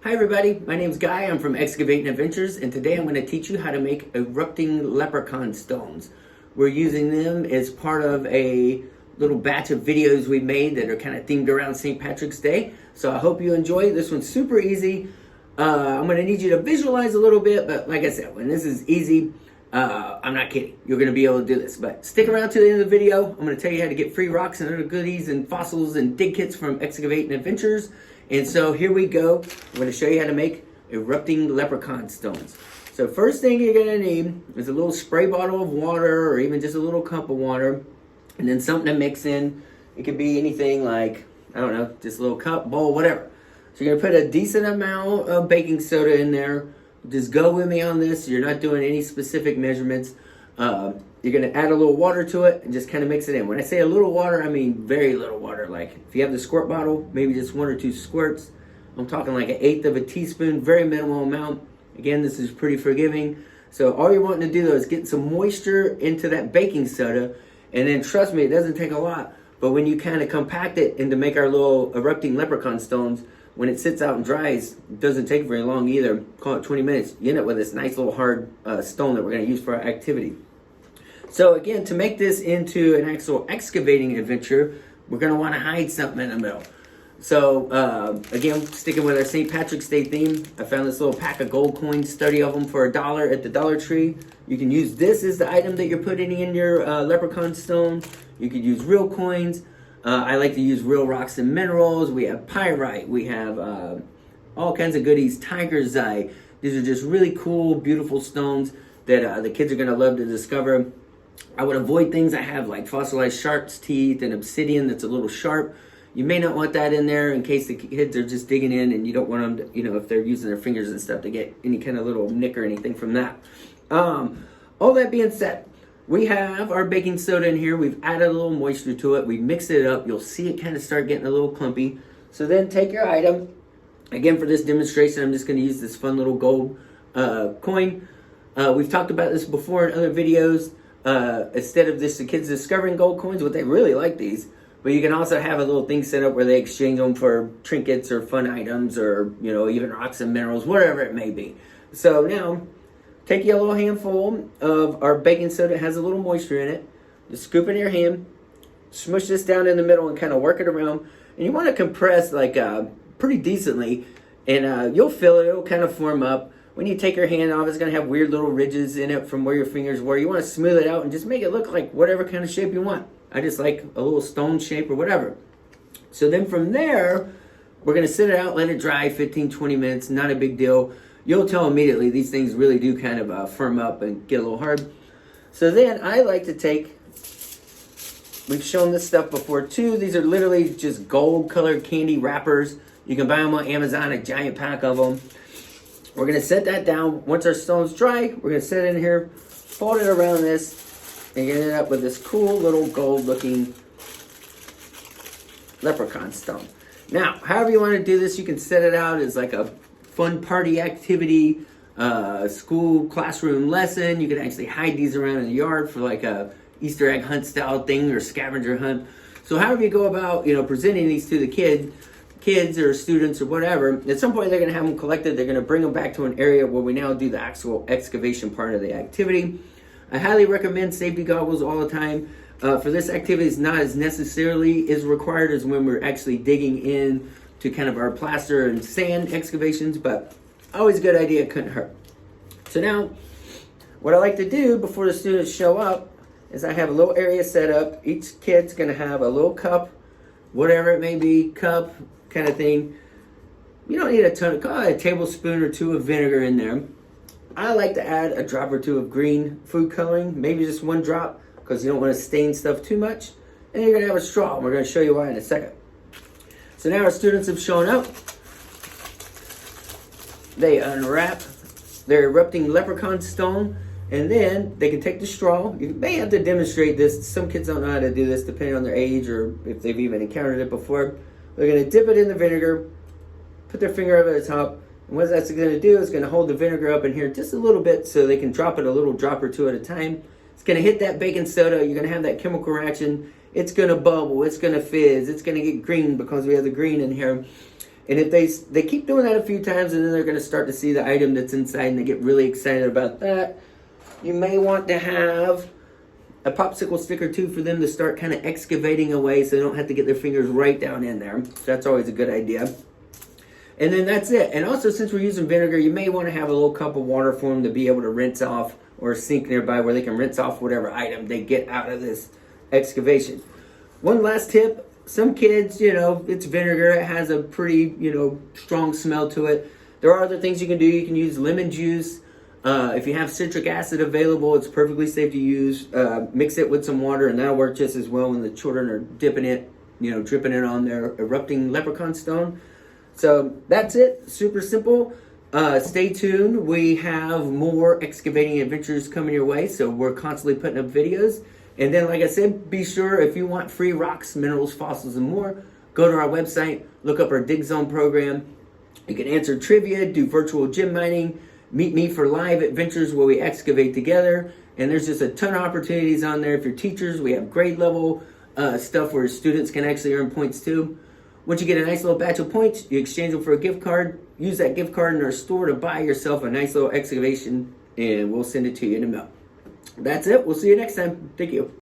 Hi everybody, my name is Guy. I'm from Excavating Adventures, and today I'm going to teach you how to make erupting leprechaun stones. We're using them as part of a little batch of videos we made that are kind of themed around St. Patrick's Day. So I hope you enjoy. This one's super easy. I'm going to need you to visualize a little bit, but like I said, when this is easy, I'm not kidding. You're going to be able to do this. But stick around to the end of the video. I'm going to tell you how to get free rocks and other goodies and fossils and dig kits from Excavating Adventures. And so here we go. I'm going to show you how to make erupting leprechaun stones. So first thing you're going to need is a little spray bottle of water, or even just a little cup of water, and then something to mix in. It could be anything like, I don't know, just a little cup, bowl, whatever. So you're going to put a decent amount of baking soda in there. Just go with me on this. You're not doing any specific measurements. You're going to add a little water to it and just kind of mix it in. When I say a little water, I mean very little water. Like if you have the squirt bottle, maybe just 1 or 2 squirts. I'm talking like 1/8 of a teaspoon, very minimal amount. Again, this is pretty forgiving. So all you're wanting to do though is get some moisture into that baking soda. And then trust me, it doesn't take a lot. But when you kind of compact it and to make our little erupting leprechaun stones, when it sits out and dries, it doesn't take very long either. Call it 20 minutes. You end up with this nice little hard stone that we're going to use for our activity. So again, to make this into an actual excavating adventure, we're going to want to hide something in the middle. So again, sticking with our St. Patrick's Day theme, I found this little pack of gold coins, 30 of them for $1 at the Dollar Tree. You can use this as the item that you're putting in your leprechaun stone. You could use real coins. I like to use real rocks and minerals. We have pyrite. We have all kinds of goodies. Tiger's eye. These are just really cool, beautiful stones that the kids are going to love to discover. I would avoid things that have like fossilized shark's teeth and obsidian that's a little sharp. You may not want that in there in case the kids are just digging in and you don't want them to, you know, if they're using their fingers and stuff, to get any kind of little nick or anything from that. All that being said, we have our baking soda in here. We've added a little moisture to it. We mixed it up. You'll see it kind of start getting a little clumpy. So then take your item. Again, for this demonstration, I'm just going to use this fun little gold coin. We've talked about this before in other videos. Instead of this, the kids discovering gold coins, what they really like these. But you can also have a little thing set up where they exchange them for trinkets or fun items, or, you know, even rocks and minerals, whatever it may be. So now, take your little handful of our baking soda. It has a little moisture in it. Just scoop it in your hand. Smush this down in the middle and kind of work it around. And you want to compress like pretty decently. And you'll feel it. It'll kind of form up. When you take your hand off, it's going to have weird little ridges in it from where your fingers were. You want to smooth it out and just make it look like whatever kind of shape you want. I just like a little stone shape or whatever. So then from there, we're going to sit it out, let it dry 15, 20 minutes. Not a big deal. You'll tell immediately these things really do kind of firm up and get a little hard. So then I like to take, we've shown this stuff before too. These are literally just gold colored candy wrappers. You can buy them on Amazon, a giant pack of them. We're going to set that down. Once our stone's dry, we're going to set it in here, fold it around this, and you end up with this cool little gold looking leprechaun stone. Now, however you want to do this, you can set it out as like a fun party activity, school classroom lesson. You can actually hide these around in the yard for like a Easter egg hunt style thing or scavenger hunt. So however you go about, you know, presenting these to the kids or students or whatever, at some point they're going to have them collected. They're going to bring them back to an area where we now do the actual excavation part of the activity. I highly recommend safety goggles all the time. For this activity, it's not as necessarily as required as when we're actually digging in to kind of our plaster and sand excavations, but always a good idea, it couldn't hurt. So now, what I like to do before the students show up is I have a little area set up. Each kid's gonna have a little cup, whatever it may be, cup kind of thing. You don't need a ton of, call it a tablespoon or 2 of vinegar in there. I like to add a drop or 2 of green food coloring, maybe just 1 drop, because you don't want to stain stuff too much. And you're gonna have a straw, and we're gonna show you why in a second. So now our students have shown up. They unwrap their erupting leprechaun stone, and then they can take the straw. You may have to demonstrate this. Some kids don't know how to do this depending on their age or if they've even encountered it before. They're going to dip it in the vinegar, put their finger over the top, and what that's going to do is going to hold the vinegar up in here just a little bit so they can drop it a little drop or 2 at a time. It's going to hit that baking soda. You're going to have that chemical reaction. It's going to bubble. It's going to fizz. It's going to get green because we have the green in here. And if they keep doing that a few times, and then they're going to start to see the item that's inside, and they get really excited about that, you may want to have a popsicle stick or two for them to start kind of excavating away, so they don't have to get their fingers right down in there. So that's always a good idea. And then that's it. And also, since we're using vinegar, you may want to have a little cup of water for them to be able to rinse off, or a sink nearby where they can rinse off whatever item they get out of this excavation. One last tip. Some kids, it's vinegar. It has a pretty, strong smell to it. There are other things you can do. You can use lemon juice. If you have citric acid available, it's perfectly safe to use. Mix it with some water, and that'll work just as well when the children are dipping it, dripping it on their erupting leprechaun stone. So that's it. Super simple. Stay tuned. We have more excavating adventures coming your way, so we're constantly putting up videos. And then, like I said, be sure if you want free rocks, minerals, fossils, and more, go to our website, look up our Dig Zone program. You can answer trivia, do virtual gem mining, meet me for live adventures where we excavate together. And there's just a ton of opportunities on there. If you're teachers, we have grade level stuff where students can actually earn points too. Once you get a nice little batch of points, you exchange them for a gift card. Use that gift card in our store to buy yourself a nice little excavation, and we'll send it to you in a mail. That's it. We'll see you next time. Thank you.